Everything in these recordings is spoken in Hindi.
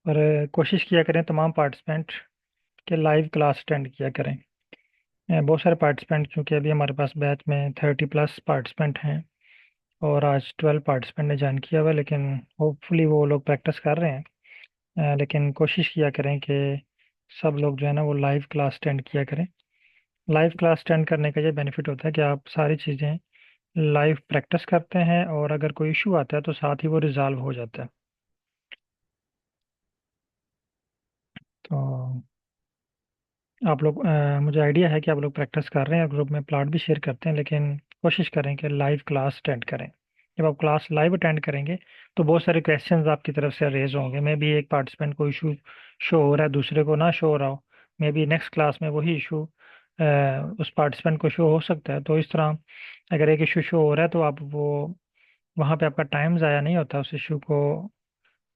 और कोशिश किया करें तमाम पार्टिसिपेंट के लाइव क्लास अटेंड किया करें। बहुत सारे पार्टिसिपेंट, क्योंकि अभी हमारे पास बैच में 30+ पार्टिसिपेंट हैं और आज 12 पार्टिसिपेंट ने ज्वाइन किया हुआ है, लेकिन होपफुली वो लोग प्रैक्टिस कर रहे हैं। लेकिन कोशिश किया करें कि सब लोग जो है ना वो लाइव क्लास अटेंड किया करें। लाइव क्लास अटेंड करने का ये बेनिफिट होता है कि आप सारी चीज़ें लाइव प्रैक्टिस करते हैं और अगर कोई इशू आता है तो साथ ही वो रिजॉल्व हो जाता है। तो आप लोग मुझे आइडिया है कि आप लोग प्रैक्टिस कर रहे हैं, ग्रुप में प्लॉट भी शेयर करते हैं, लेकिन कोशिश करें कि लाइव क्लास अटेंड करें। जब आप क्लास लाइव अटेंड करेंगे तो बहुत सारे क्वेश्चंस आपकी तरफ से रेज होंगे। मे बी एक पार्टिसिपेंट को इशू शो हो रहा है, दूसरे को ना शो हो रहा हो। मे बी नेक्स्ट क्लास में वही इशू उस पार्टिसिपेंट को शो हो सकता है। तो इस तरह अगर एक इशू शो हो रहा है तो आप वो वहाँ पे आपका टाइम ज़ाया नहीं होता उस इशू को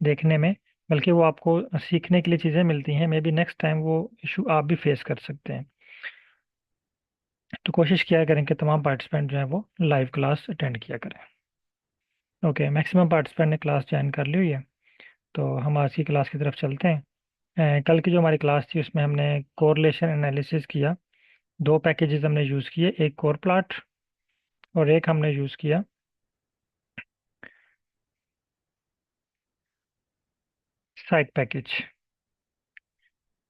देखने में, बल्कि वो आपको सीखने के लिए चीज़ें मिलती हैं। मे बी नेक्स्ट टाइम वो इशू आप भी फेस कर सकते हैं। तो कोशिश किया करें कि तमाम पार्टिसिपेंट जो है वो लाइव क्लास अटेंड किया करें। ओके, मैक्सिमम पार्टिसिपेंट ने क्लास ज्वाइन कर ली हुई है, तो हम आज की क्लास की तरफ चलते हैं। कल की जो हमारी क्लास थी उसमें हमने कोरिलेशन एनालिसिस किया। दो पैकेजेस हमने यूज़ किए, एक कोर प्लॉट और एक हमने यूज़ किया साइट पैकेज।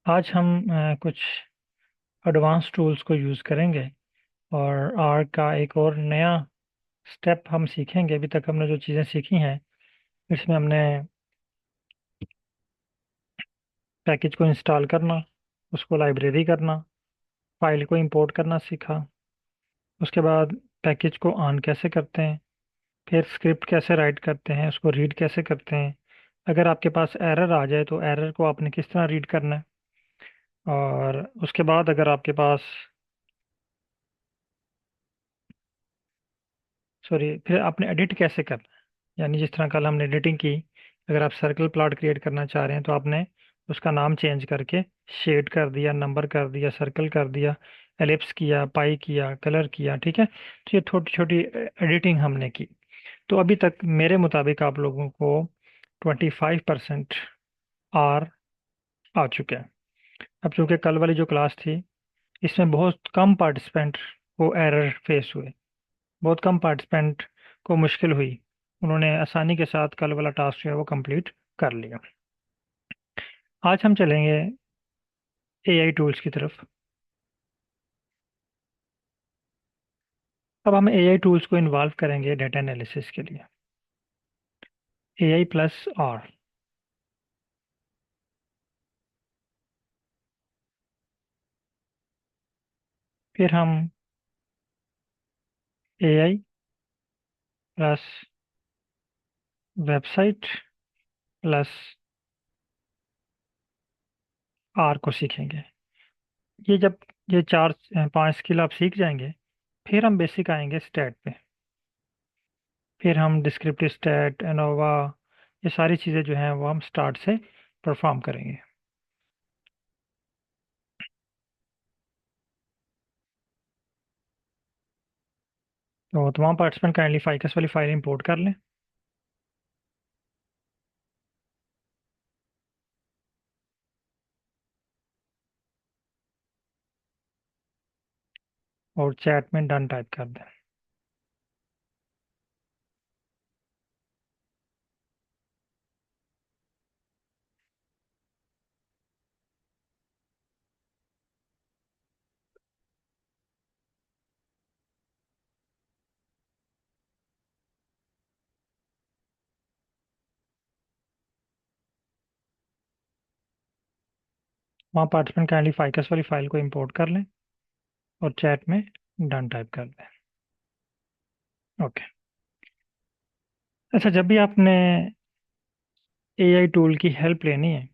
आज हम कुछ एडवांस टूल्स को यूज़ करेंगे और आर का एक और नया स्टेप हम सीखेंगे। अभी तक हमने जो चीज़ें सीखी हैं इसमें हमने पैकेज को इंस्टॉल करना, उसको लाइब्रेरी करना, फाइल को इंपोर्ट करना सीखा। उसके बाद पैकेज को ऑन कैसे करते हैं, फिर स्क्रिप्ट कैसे राइट करते हैं, उसको रीड कैसे करते हैं, अगर आपके पास एरर आ जाए तो एरर को आपने किस तरह रीड करना है, और उसके बाद अगर आपके पास सॉरी फिर आपने एडिट कैसे करना है। यानी जिस तरह कल हमने एडिटिंग की, अगर आप सर्कल प्लॉट क्रिएट करना चाह रहे हैं तो आपने उसका नाम चेंज करके शेड कर दिया, नंबर कर दिया, सर्कल कर दिया, एलिप्स किया, पाई किया, कलर किया। ठीक है, तो ये छोटी छोटी एडिटिंग हमने की। तो अभी तक मेरे मुताबिक आप लोगों को 25% आर आ चुके हैं। अब चूंकि कल वाली जो क्लास थी इसमें बहुत कम पार्टिसिपेंट को एरर फेस हुए, बहुत कम पार्टिसिपेंट को मुश्किल हुई, उन्होंने आसानी के साथ कल वाला टास्क जो है वो कंप्लीट कर लिया। आज हम चलेंगे एआई टूल्स की तरफ। अब हम एआई टूल्स को इन्वॉल्व करेंगे डेटा एनालिसिस के लिए। AI plus R. फिर हम AI plus website plus R को सीखेंगे। ये जब ये चार पांच स्किल आप सीख जाएंगे फिर हम बेसिक आएंगे स्टैट पे। फिर हम डिस्क्रिप्टिव स्टैट, एनोवा, ये सारी चीज़ें जो हैं वो हम स्टार्ट से परफॉर्म करेंगे। तो तमाम पार्टिसिपेंट काइंडली फाइकस वाली फाइल इंपोर्ट कर लें और चैट में डन टाइप कर दें। वहाँ पार्टिसिपेंट काइंडली फाइकस वाली फाइल को इंपोर्ट कर लें और चैट में डन टाइप कर दें। ओके। अच्छा, जब भी आपने एआई टूल की हेल्प लेनी है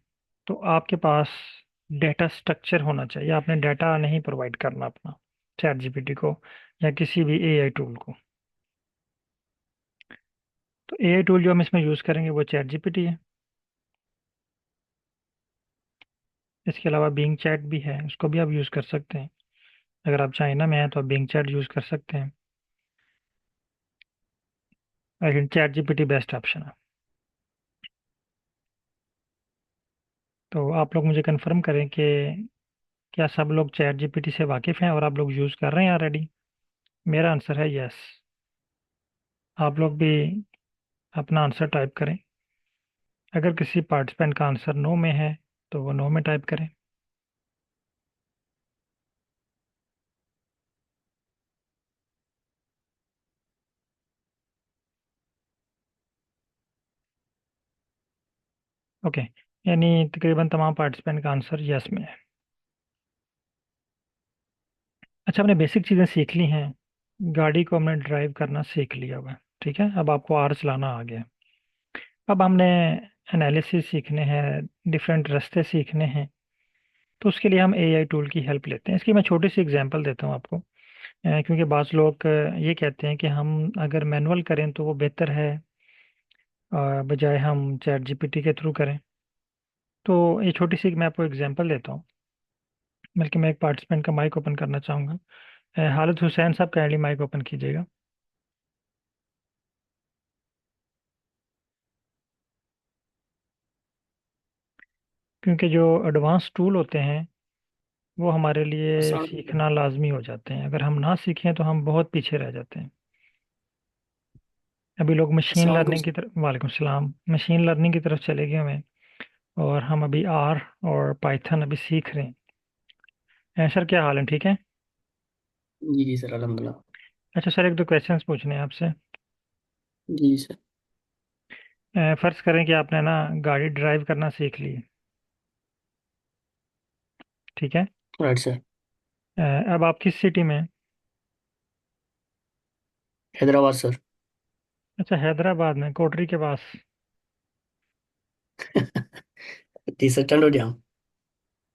तो आपके पास डेटा स्ट्रक्चर होना चाहिए। आपने डाटा नहीं प्रोवाइड करना अपना चैट जीपीटी को या किसी भी एआई टूल को। तो एआई टूल जो हम इसमें यूज़ करेंगे वो चैट जीपीटी है। इसके अलावा बिंग चैट भी है, उसको भी आप यूज़ कर सकते हैं। अगर आप चाइना में हैं तो आप बिंग चैट यूज़ कर सकते हैं, लेकिन चैट जीपीटी बेस्ट ऑप्शन है। तो आप लोग मुझे कंफर्म करें कि क्या सब लोग चैट जीपीटी से वाकिफ़ हैं और आप लोग यूज़ कर रहे हैं ऑलरेडी। मेरा आंसर है यस। आप लोग भी अपना आंसर टाइप करें। अगर किसी पार्टिसिपेंट का आंसर नो में है तो वो नो में टाइप करें। ओके, यानी तकरीबन तमाम पार्टिसिपेंट का आंसर यस में है। अच्छा, हमने बेसिक चीज़ें सीख ली हैं। गाड़ी को हमने ड्राइव करना सीख लिया हुआ है। ठीक है, अब आपको आर चलाना आ गया। अब हमने एनालिसिस सीखने हैं, डिफरेंट रास्ते सीखने हैं। तो उसके लिए हम एआई टूल की हेल्प लेते हैं। इसकी मैं छोटी सी एग्जांपल देता हूँ आपको। क्योंकि बाज़ लोग ये कहते हैं कि हम अगर मैनुअल करें तो वो बेहतर है, बजाय हम चैट जीपीटी के थ्रू करें। तो ये छोटी सी मैं आपको एग्जांपल देता हूँ। बल्कि मैं एक पार्टिसिपेंट का माइक ओपन करना चाहूँगा। हालिद हुसैन साहब, काइंडली माइक ओपन कीजिएगा। क्योंकि जो एडवांस टूल होते हैं वो हमारे लिए अस्सलाम वालेकुम। सीखना लाजमी हो जाते हैं। अगर हम ना सीखें तो हम बहुत पीछे रह जाते हैं। अभी लोग मशीन अस्सलाम वालेकुम लर्निंग की तरफ, वालेकुम सलाम, मशीन लर्निंग की तरफ चले गए हुए हैं। और हम अभी आर और पाइथन अभी सीख रहे हैं। सर, क्या हाल है? ठीक है। जी जी सर, अल्हम्दुलिल्लाह। अच्छा सर, एक दो क्वेश्चंस पूछने हैं आपसे। जी सर। फर्ज करें कि आपने ना गाड़ी ड्राइव करना सीख ली। ठीक है। Right sir. अब आप किस सिटी में हैं? हैदराबाद सर। अच्छा, हैदराबाद में, कोटरी के पास। जी सर, टंडो जाम।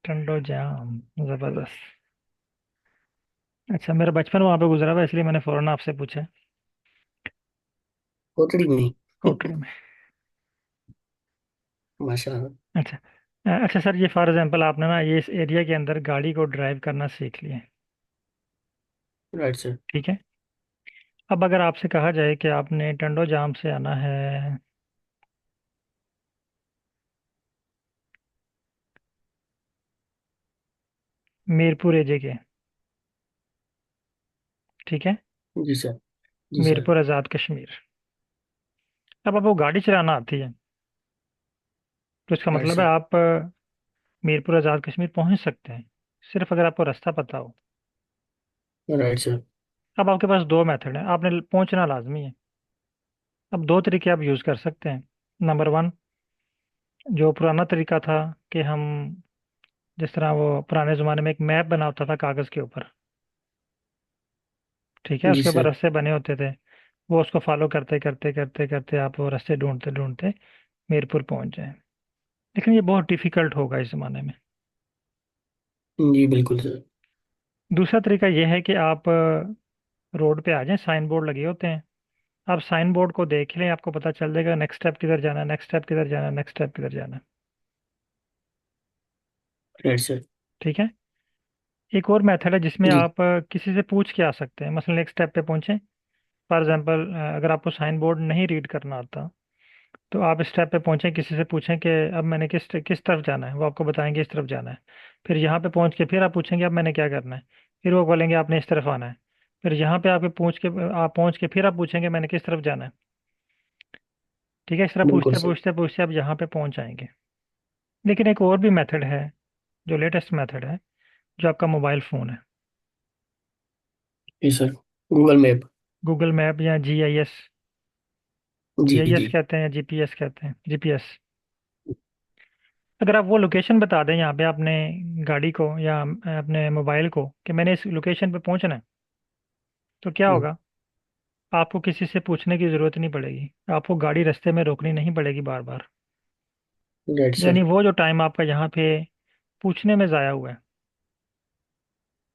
टंडो जाम, जबरदस्त। अच्छा, मेरा बचपन वहाँ पे गुजरा हुआ है, इसलिए मैंने फौरन आपसे पूछा। कोतड़ी में ही। कोटरी में। माशाल्लाह। अच्छा। अच्छा सर, ये फॉर एग्जांपल आपने ना ये इस एरिया के अंदर गाड़ी को ड्राइव करना सीख लिया है। Right sir. ठीक है। अब अगर आपसे कहा जाए कि आपने टंडो जाम से आना है मीरपुर एजे के। ठीक है। जी सर। जी सर। मीरपुर आज़ाद कश्मीर। अब आपको गाड़ी चलाना आती है तो इसका राइट मतलब है सर। आप मीरपुर आज़ाद कश्मीर पहुंच सकते हैं, सिर्फ अगर आपको रास्ता पता हो। Right sir. अब आपके पास दो मेथड है, आपने पहुंचना लाजमी है। अब दो तरीके आप यूज़ कर सकते हैं। नंबर वन, जो पुराना तरीका था कि हम जिस तरह वो पुराने ज़माने में एक मैप बना होता था कागज़ के ऊपर। ठीक है, जी उसके ऊपर सर। रास्ते बने होते थे। वो उसको फॉलो करते करते करते करते आप वो रास्ते ढूंढते ढूंढते मीरपुर पहुंच जाए। लेकिन ये बहुत डिफिकल्ट होगा इस ज़माने में। जी बिल्कुल सर। दूसरा तरीका ये है कि आप रोड पे आ जाएं, साइन बोर्ड लगे होते हैं। आप साइन बोर्ड को देख लें, आपको पता चल जाएगा नेक्स्ट स्टेप किधर जाना है, नेक्स्ट स्टेप किधर जाना है, नेक्स्ट स्टेप किधर जाना है। Right sir. ठीक है। एक और मेथड है जिसमें जी। आप किसी से पूछ के आ सकते हैं। मसलन एक स्टेप पे पहुंचे, फॉर एग्जांपल अगर आपको साइन बोर्ड नहीं रीड करना आता तो आप इस स्टेप पे पहुंचे, किसी से पूछें कि अब मैंने किस किस तरफ जाना है, वो आपको बताएंगे इस तरफ जाना है। फिर यहाँ पे पहुंच के फिर आप पूछेंगे अब मैंने क्या करना है, फिर वो बोलेंगे आपने इस तरफ आना है। फिर यहाँ पे आपके पहुंच के फिर आप पूछेंगे मैंने किस तरफ जाना है। ठीक है, इस तरह बिल्कुल पूछते सर। पूछते पूछते आप यहाँ पे पहुंच जाएंगे। लेकिन एक और भी मेथड है, जो लेटेस्ट मेथड है, जो आपका मोबाइल फ़ोन है। जी sir. Google map. Google map या जीआईएस। जी जीआईएस जी। कहते हैं, जीपीएस कहते हैं, जीपीएस। अगर आप वो लोकेशन बता दें यहाँ पे आपने गाड़ी को या अपने मोबाइल को कि मैंने इस लोकेशन पे पहुंचना है, तो क्या होगा? आपको किसी से पूछने की ज़रूरत नहीं पड़ेगी। आपको गाड़ी रास्ते में रोकनी नहीं पड़ेगी बार बार। राइट यानी सर। वो जो टाइम आपका यहाँ पे पूछने में ज़ाया हुआ है,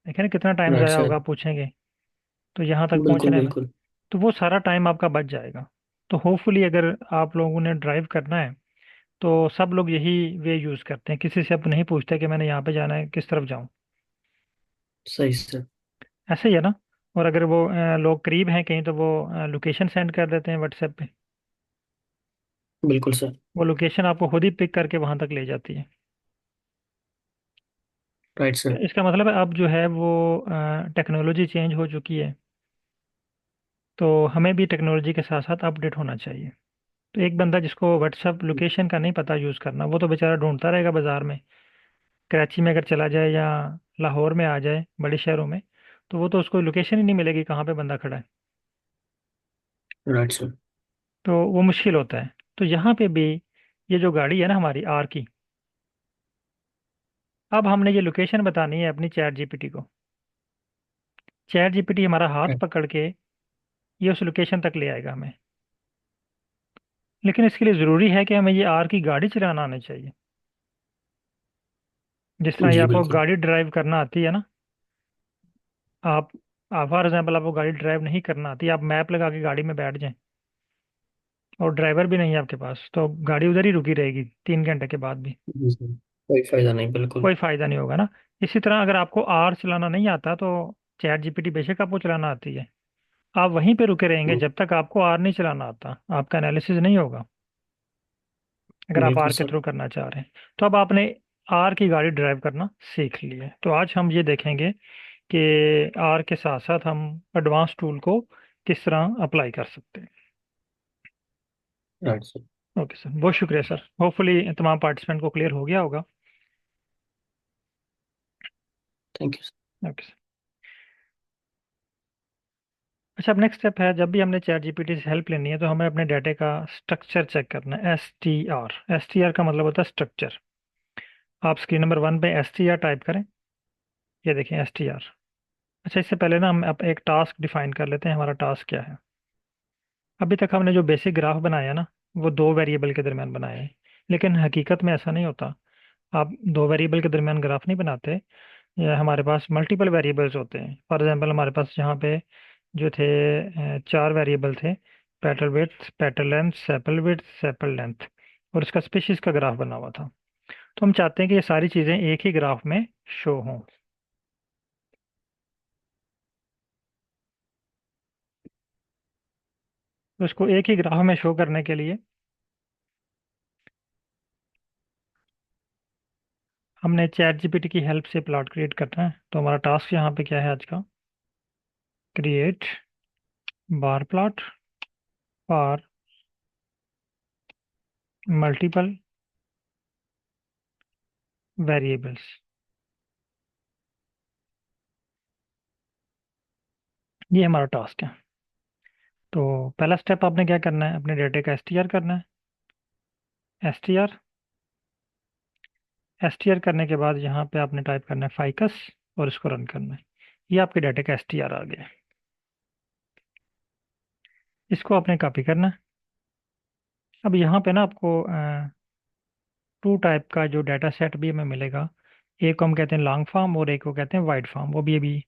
देखें ना कितना टाइम राइट ज़ाया सर। होगा पूछेंगे तो यहाँ तक बिल्कुल पहुँचने में। बिल्कुल। तो वो सारा टाइम आपका बच जाएगा। तो होपफुली अगर आप लोगों ने ड्राइव करना है तो सब लोग यही वे यूज़ करते हैं, किसी से अब नहीं पूछते कि मैंने यहाँ पे जाना है किस तरफ जाऊँ। सही सर। ऐसे ही है ना। और अगर वो लोग करीब हैं कहीं तो वो लोकेशन सेंड कर देते हैं व्हाट्सएप पे। बिल्कुल सर। वो लोकेशन आपको खुद ही पिक करके वहां तक ले जाती है। Right sir. इसका मतलब है अब जो है वो टेक्नोलॉजी चेंज हो चुकी है, तो हमें भी टेक्नोलॉजी के साथ साथ अपडेट होना चाहिए। तो एक बंदा जिसको व्हाट्सएप लोकेशन का नहीं पता यूज़ करना, वो तो बेचारा ढूंढता रहेगा बाजार में। कराची में अगर चला जाए या लाहौर में आ जाए, बड़े शहरों में, तो वो तो उसको लोकेशन ही नहीं मिलेगी कहाँ पे बंदा खड़ा है। Right sir. तो वो मुश्किल होता है। तो यहाँ पे भी ये जो गाड़ी है ना हमारी आर की, अब हमने ये लोकेशन बतानी है अपनी चैट जीपीटी को। चैट जीपीटी हमारा हाथ पकड़ के ये उस लोकेशन तक ले आएगा हमें। लेकिन इसके लिए ज़रूरी है कि हमें ये आर की गाड़ी चलाना आनी चाहिए। जिस तरह ये जी आपको बिल्कुल। गाड़ी ड्राइव करना आती है ना, आप फॉर एग्जाम्पल आपको गाड़ी ड्राइव नहीं करना आती, आप मैप लगा के गाड़ी में बैठ जाएं और ड्राइवर भी नहीं है आपके पास, तो गाड़ी उधर ही रुकी रहेगी 3 घंटे के बाद भी। जी सर, कोई फायदा नहीं, बिल्कुल। कोई फायदा नहीं होगा ना। इसी तरह अगर आपको आर चलाना नहीं आता तो चैट जीपीटी बेशक आपको चलाना आती है, आप वहीं पे रुके रहेंगे जब तक आपको आर नहीं चलाना आता, आपका एनालिसिस नहीं होगा अगर आप बिल्कुल आर के सर। थ्रू करना चाह रहे हैं। तो अब आपने आर की गाड़ी ड्राइव करना सीख ली है, तो आज हम ये देखेंगे कि आर के साथ साथ हम एडवांस टूल को किस तरह अप्लाई कर सकते हैं। Right sir. ओके सर, बहुत शुक्रिया सर। होपफुली तमाम पार्टिसिपेंट को क्लियर हो गया होगा। Thank you. Okay sir. अच्छा, अब नेक्स्ट स्टेप है, जब भी हमने चैट जीपीटी से हेल्प लेनी है तो हमें अपने डाटे का स्ट्रक्चर चेक करना है। एस टी आर का मतलब होता है स्ट्रक्चर। आप स्क्रीन नंबर 1 पे एस टी आर टाइप करें। ये देखें एस टी आर। अच्छा, इससे पहले ना हम अब एक टास्क डिफाइन कर लेते हैं, हमारा टास्क क्या है। अभी तक हमने जो बेसिक ग्राफ बनाया ना, वो दो वेरिएबल के दरमियान बनाए हैं, लेकिन हकीकत में ऐसा नहीं होता। आप दो वेरिएबल के दरमियान ग्राफ नहीं बनाते। ये हमारे पास मल्टीपल वेरिएबल्स होते हैं। फॉर एग्जांपल हमारे पास यहाँ पे जो थे 4 वेरिएबल थे, petal width, petal length, sepal width, sepal length, और इसका स्पीशीज का ग्राफ बना हुआ था। तो हम चाहते हैं कि ये सारी चीज़ें एक ही ग्राफ में शो हों। तो इसको एक ही ग्राफ में शो करने के लिए हमने चैट जीपीटी की हेल्प से प्लॉट क्रिएट करना है। तो हमारा टास्क यहाँ पे क्या है आज का, create bar plot for multiple variables. ये हमारा टास्क है। तो पहला स्टेप आपने क्या करना है, अपने डेटा का एसटीआर करना है। एसटीआर एसटीआर करने के बाद यहाँ पे आपने टाइप करना है फाइकस और इसको रन करना है। ये आपके डाटा का एसटीआर आ गया है। इसको आपने कॉपी करना है। अब यहाँ पे ना आपको टू टाइप का जो डाटा सेट भी हमें मिलेगा। एक को हम कहते हैं लॉन्ग फॉर्म और एक को कहते हैं वाइड फॉर्म। वो भी अभी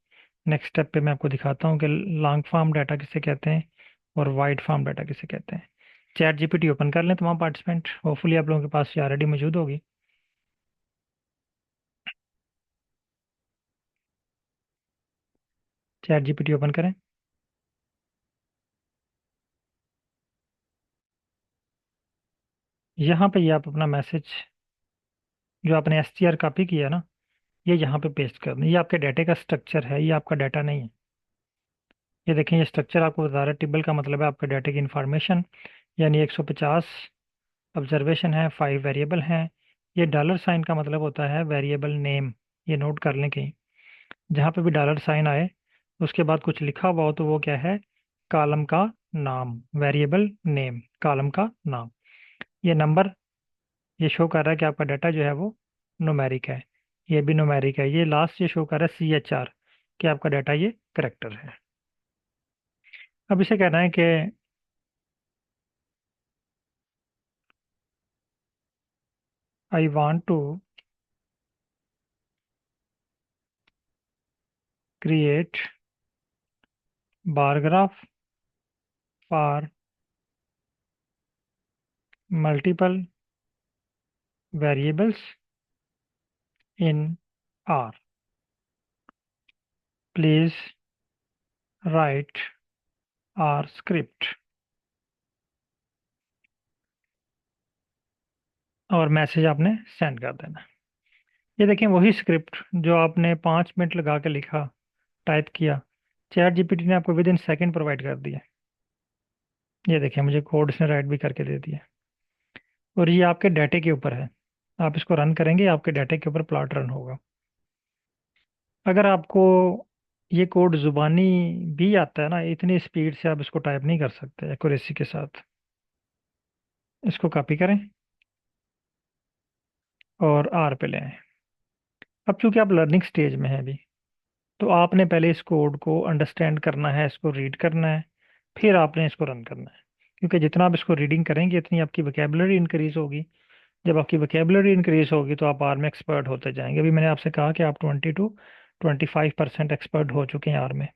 नेक्स्ट स्टेप पे मैं आपको दिखाता हूँ कि लॉन्ग फॉर्म डाटा किसे कहते हैं और वाइड फॉर्म डाटा किसे कहते हैं। चैट जीपीटी ओपन कर लें तमाम पार्टिसिपेंट, होपफुली आप लोगों के पास ये ऑलरेडी मौजूद होगी। चैट जीपीटी ओपन करें। यहाँ पे ये आप अपना मैसेज जो आपने एसटीआर कॉपी किया ना, ये यहाँ पे पेस्ट कर दें। ये आपके डाटे का स्ट्रक्चर है, ये आपका डाटा नहीं है। ये देखें, ये स्ट्रक्चर आपको बता रहा है, टेबल का मतलब है आपके डाटे की इंफॉर्मेशन, यानी 150 ऑब्जर्वेशन है, 5 वेरिएबल हैं। ये डॉलर साइन का मतलब होता है वेरिएबल नेम। ये नोट कर लें कहीं, जहाँ पे भी डॉलर साइन आए उसके बाद कुछ लिखा हुआ हो तो वो क्या है, कॉलम का नाम, वेरिएबल नेम, कॉलम का नाम। ये नंबर ये शो कर रहा है कि आपका डाटा जो है वो न्यूमेरिक है। ये भी न्यूमेरिक है। ये लास्ट ये शो कर रहा है CHR, कि आपका डाटा ये करेक्टर है। अब इसे कहना है कि I want to create bar graph for multiple variables in R, please write R script. और मैसेज आपने सेंड कर देना है। ये देखें वही स्क्रिप्ट जो आपने 5 मिनट लगा के लिखा, टाइप किया, चैट जीपीटी ने आपको विद इन सेकेंड प्रोवाइड कर दिया। ये देखें मुझे कोड इसने राइट भी करके दे दिया। और ये आपके डाटे के ऊपर है, आप इसको रन करेंगे आपके डाटे के ऊपर प्लॉट रन होगा। अगर आपको ये कोड जुबानी भी आता है ना, इतनी स्पीड से आप इसको टाइप नहीं कर सकते एक्यूरेसी के साथ। इसको कॉपी करें और आर पे ले आए। अब चूंकि आप लर्निंग स्टेज में हैं अभी, तो आपने पहले इस कोड को अंडरस्टैंड करना है, इसको रीड करना है, फिर आपने इसको रन करना है। क्योंकि जितना आप इसको रीडिंग करेंगे इतनी आपकी वोकेबलरी इंक्रीज होगी। जब आपकी वोकेबलरी इंक्रीज होगी तो आप आर में एक्सपर्ट होते जाएंगे। अभी मैंने आपसे कहा कि आप 20 to 25% एक्सपर्ट हो चुके हैं आर में।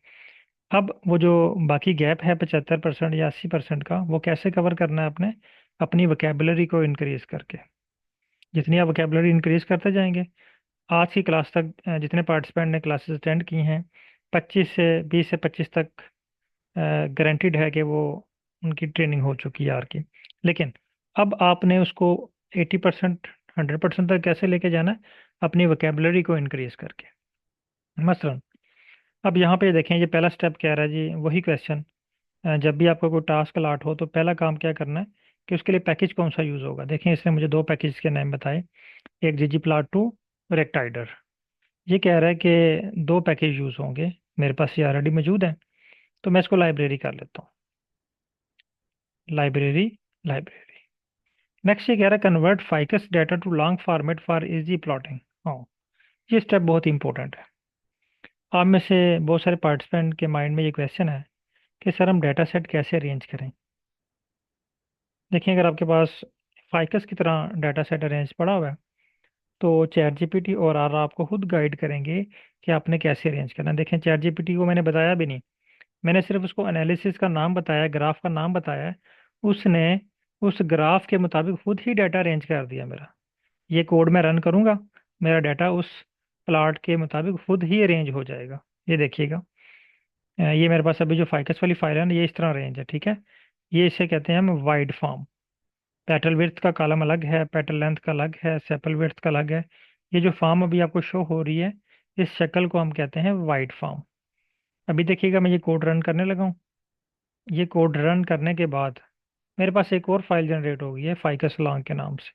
अब वो जो बाकी गैप है 75% या 80% का, वो कैसे कवर करना है आपने? अपनी वोकेबलरी को इंक्रीज करके। जितनी आप वोकेबलरी इंक्रीज करते जाएंगे, आज की क्लास तक जितने पार्टिसिपेंट ने क्लासेस अटेंड की हैं, 20 से 25 तक गारंटीड है कि वो उनकी ट्रेनिंग हो चुकी है आर की। लेकिन अब आपने उसको 80%, 100% तक कैसे लेके जाना है? अपनी वोकेबलरी को इंक्रीज करके। मसलन अब यहाँ पे देखें, ये पहला स्टेप कह रहा है जी, वही क्वेश्चन। जब भी आपको कोई टास्क अलाट हो तो पहला काम क्या करना है कि उसके लिए पैकेज कौन सा यूज़ होगा। देखें इसने मुझे दो पैकेज के नाम बताए, एक ggplot2 और एक टाइडर। ये कह रहा है कि दो पैकेज यूज़ होंगे, मेरे पास ये ऑलरेडी मौजूद है, तो मैं इसको लाइब्रेरी कर लेता हूँ। Library, library. नेक्स्ट ये कह रहा है convert ficus data to long format for easy plotting. हाँ, ये स्टेप बहुत इंपॉर्टेंट है। आप में से बहुत सारे पार्टिसिपेंट के माइंड में ये क्वेश्चन है कि सर हम डाटा सेट कैसे अरेंज करें। देखिए अगर आपके पास फाइकस की तरह डाटा सेट अरेंज पड़ा हुआ है, तो चैट जीपीटी और आर आपको खुद गाइड करेंगे कि आपने कैसे अरेंज करना है। देखें चैट जीपीटी को मैंने बताया भी नहीं, मैंने सिर्फ उसको एनालिसिस का नाम बताया, ग्राफ का नाम बताया है। उसने उस ग्राफ के मुताबिक खुद ही डाटा अरेंज कर दिया मेरा। ये कोड मैं रन करूंगा, मेरा डाटा उस प्लॉट के मुताबिक खुद ही अरेंज हो जाएगा। ये देखिएगा, ये मेरे पास अभी जो फाइकस वाली फाइल है ना, ये इस तरह अरेंज है, ठीक है। ये इसे कहते हैं हम वाइड फॉर्म। पेटल विड्थ का कॉलम अलग है, पेटल लेंथ का अलग है, सेपल विड्थ का अलग है। ये जो फॉर्म अभी आपको शो हो रही है, इस शक्ल को हम कहते हैं वाइड फॉर्म। अभी देखिएगा मैं ये कोड रन करने लगा हूँ। ये कोड रन करने के बाद मेरे पास एक और फाइल जनरेट हो गई है फाइकस लॉन्ग के नाम से।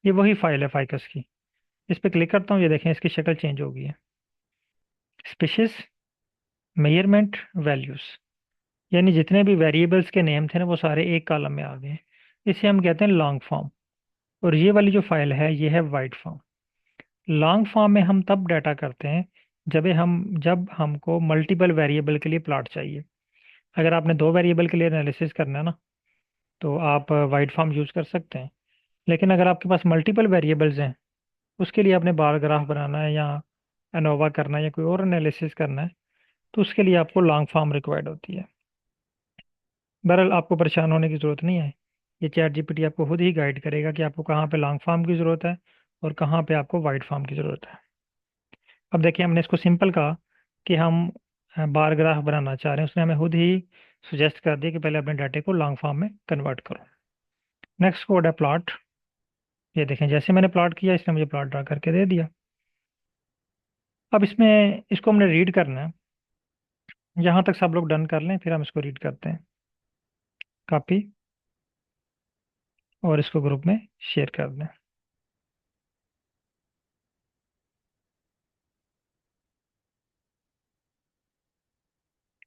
ये वही फाइल है फाइकस की। इस पर क्लिक करता हूँ, ये देखें इसकी शक्ल चेंज हो गई है। स्पीशीज, मेजरमेंट, वैल्यूज, यानी जितने भी वेरिएबल्स के नेम थे ना, वो सारे एक कॉलम में आ गए। इसे हम कहते हैं लॉन्ग फॉर्म। और ये वाली जो फाइल है ये है वाइड फॉर्म। लॉन्ग फॉर्म में हम तब डाटा करते हैं जब हमको मल्टीपल वेरिएबल के लिए प्लॉट चाहिए। अगर आपने दो वेरिएबल के लिए एनालिसिस करना है ना, तो आप वाइड फॉर्म यूज़ कर सकते हैं। लेकिन अगर आपके पास मल्टीपल वेरिएबल्स हैं, उसके लिए आपने बार ग्राफ बनाना है या एनोवा करना है या कोई और एनालिसिस करना है, तो उसके लिए आपको लॉन्ग फॉर्म रिक्वायर्ड होती है। बहरहाल आपको परेशान होने की ज़रूरत नहीं है, ये चैट जीपीटी आपको खुद ही गाइड करेगा कि आपको कहाँ पे लॉन्ग फॉर्म की ज़रूरत है और कहाँ पे आपको वाइड फॉर्म की ज़रूरत है। अब देखिए हमने इसको सिंपल कहा कि हम बार ग्राफ बनाना चाह रहे हैं, उसने हमें खुद ही सुजेस्ट कर दिया कि पहले अपने डाटे को लॉन्ग फॉर्म में कन्वर्ट करो। नेक्स्ट कोड है प्लॉट। ये देखें जैसे मैंने प्लॉट किया इसने मुझे प्लॉट ड्रा करके दे दिया। अब इसमें इसको हमने रीड करना है। यहाँ तक सब लोग डन कर लें फिर हम इसको रीड करते हैं। कॉपी और इसको ग्रुप में शेयर कर दें।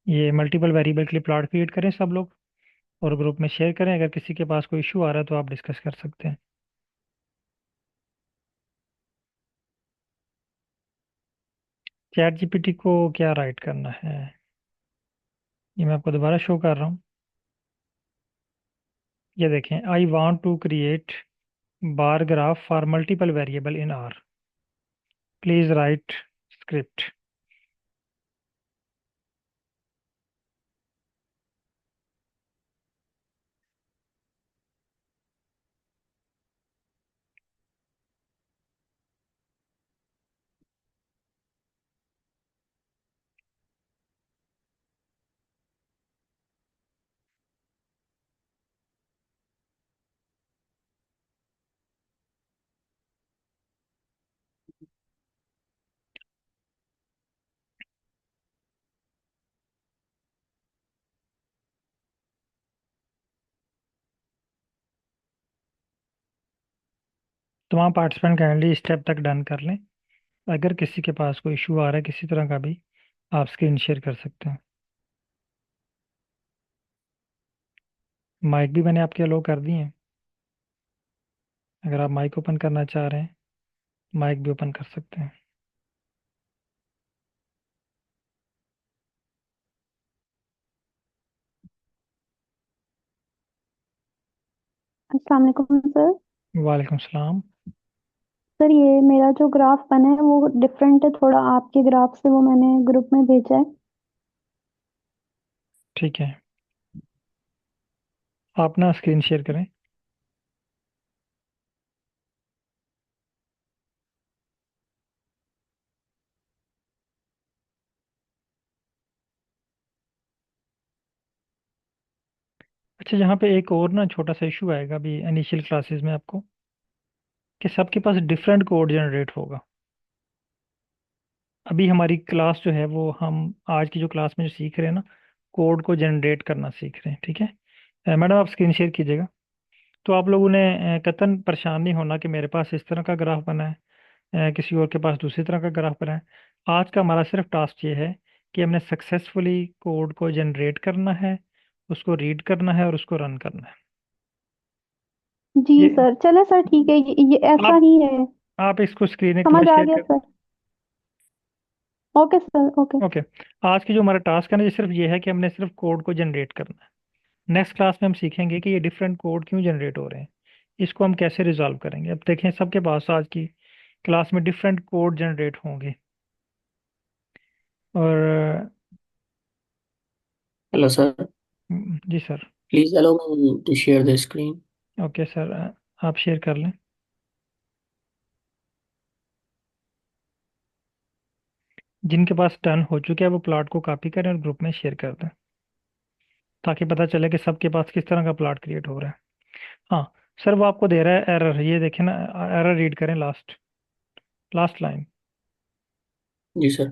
ये मल्टीपल वेरिएबल के लिए प्लॉट क्रिएट करें सब लोग और ग्रुप में शेयर करें। अगर किसी के पास कोई इशू आ रहा है तो आप डिस्कस कर सकते हैं। चैट जीपीटी को क्या राइट करना है, ये मैं आपको दोबारा शो कर रहा हूँ। ये देखें, I want to create bar graph for multiple variable in R, please write script. तमाम पार्टिसिपेंट काइंडली स्टेप तक डन कर लें। अगर किसी के पास कोई इशू आ रहा है किसी तरह का भी, आप स्क्रीन शेयर कर सकते हैं। माइक भी मैंने आपके अलो कर दिए हैं। अगर आप माइक ओपन करना चाह रहे हैं, माइक भी ओपन कर सकते हैं। अस्सलाम वालेकुम सर। वालेकुम सलाम। सर ये मेरा जो ग्राफ बना है वो डिफरेंट है थोड़ा आपके ग्राफ से, वो मैंने ग्रुप में भेजा है। ठीक है, आप ना स्क्रीन शेयर करें। अच्छा, यहाँ पे एक और ना छोटा सा इशू आएगा अभी इनिशियल क्लासेस में आपको, कि सबके पास डिफरेंट कोड जनरेट होगा। अभी हमारी क्लास जो है वो हम आज की जो क्लास में जो सीख रहे हैं ना, कोड को जनरेट करना सीख रहे हैं, ठीक है। मैडम आप स्क्रीन शेयर कीजिएगा। तो आप लोगों ने कतन परेशान नहीं होना कि मेरे पास इस तरह का ग्राफ बना है, किसी और के पास दूसरी तरह का ग्राफ बना है। आज का हमारा सिर्फ टास्क ये है कि हमने सक्सेसफुली कोड को जनरेट करना है, उसको रीड करना है और उसको रन करना है। जी ये सर, चले सर, ठीक है, ये ऐसा आप ही है। आप इसको स्क्रीन एक दफ़ा समझ आ शेयर गया कर। Sir. Okay sir, okay. Okay. आज की जो हमारा टास्क है ना, ये सिर्फ ये है कि हमने सिर्फ कोड को जनरेट करना है। नेक्स्ट क्लास में हम सीखेंगे कि ये डिफरेंट कोड क्यों जनरेट हो रहे हैं, इसको हम कैसे रिजॉल्व करेंगे। अब देखें, सबके पास आज की क्लास में डिफरेंट कोड जनरेट होंगे। और हेलो सर। जी sir. Please allow me to share the screen. Okay sir, आप शेयर कर लें। जिनके पास टर्न हो चुके हैं वो प्लॉट को कॉपी करें और ग्रुप में शेयर कर दें, ताकि पता चले कि सबके पास किस तरह का प्लॉट क्रिएट हो रहा है। हाँ सर, वो आपको दे रहा है एरर, ये देखें ना। एरर रीड करें, लास्ट लास्ट लाइन। जी सर।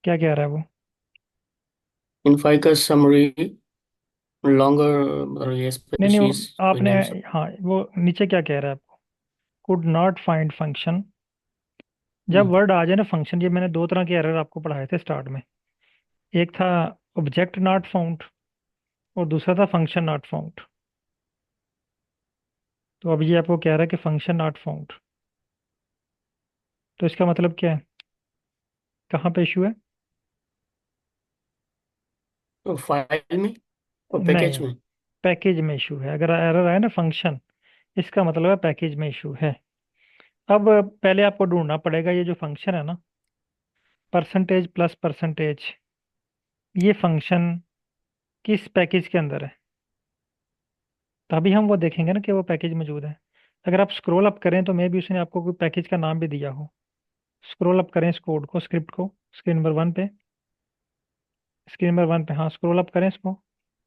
क्या कह रहा है वो? इन फाइकस समरी लॉन्गर, ये नहीं नहीं, स्पेसीज कोई आपने, नेम। हाँ वो नीचे क्या कह रहा है आपको? Could not find function. जब हम्म। वर्ड आ जाए ना फंक्शन, ये मैंने दो तरह के एरर आपको पढ़ाए थे स्टार्ट में। एक था ऑब्जेक्ट नॉट फाउंड, और दूसरा था फंक्शन नॉट फाउंड। तो अब ये आपको कह रहा है कि फंक्शन नॉट फाउंड, तो इसका मतलब क्या है? कहाँ पे इशू है? तो फाइल में और पैकेज नहीं, में। पैकेज में इशू है। अगर एरर आए ना फंक्शन, इसका मतलब है पैकेज में इशू है। अब पहले आपको ढूंढना पड़ेगा ये जो फंक्शन है ना, परसेंटेज प्लस परसेंटेज, ये फंक्शन किस पैकेज के अंदर है। तभी हम वो देखेंगे ना कि वो पैकेज मौजूद है। अगर आप स्क्रॉल अप करें तो मे भी उसने आपको कोई पैकेज का नाम भी दिया हो। स्क्रॉल अप करें इस कोड को, स्क्रिप्ट को, स्क्रीन नंबर वन पे। स्क्रीन नंबर वन पे, हाँ स्क्रॉल अप करें इसको।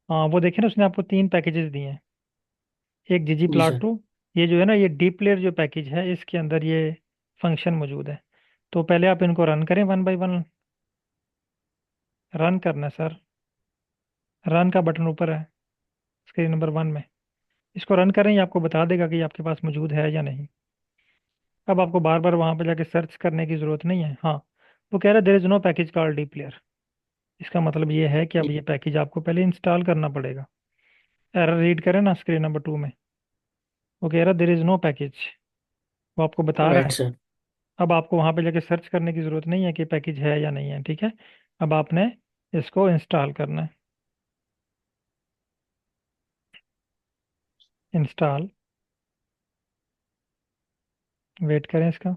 हाँ वो देखें ना, उसने आपको तीन पैकेजेस दिए हैं। एक जीजी जी प्लॉट सर। टू, ये जो है ना, ये डीप लेयर जो पैकेज है इसके अंदर ये फंक्शन मौजूद है। तो पहले आप इनको रन करें वन बाय वन। रन करना है सर, रन का बटन ऊपर है स्क्रीन नंबर वन में। इसको रन करें, ये आपको बता देगा कि ये आपके पास मौजूद है या नहीं। अब आपको बार बार वहां पर जाके सर्च करने की जरूरत नहीं है। हाँ, वो कह रहा है there is no package called deep layer. इसका मतलब ये है कि अब ये पैकेज आपको पहले इंस्टॉल करना पड़ेगा। एरर रीड करें ना स्क्रीन नंबर टू में, वो कह रहा है देयर इज नो पैकेज, वो आपको बता रहा राइट है। सर। अब आपको वहां पे जाके सर्च करने की जरूरत नहीं है कि पैकेज है या नहीं है, ठीक है। अब आपने इसको इंस्टॉल करना है। इंस्टॉल, वेट करें इसका।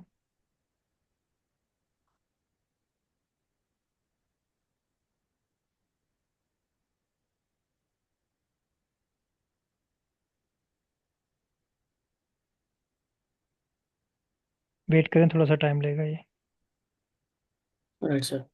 वेट करें, थोड़ा सा टाइम लेगा ये। Right sir.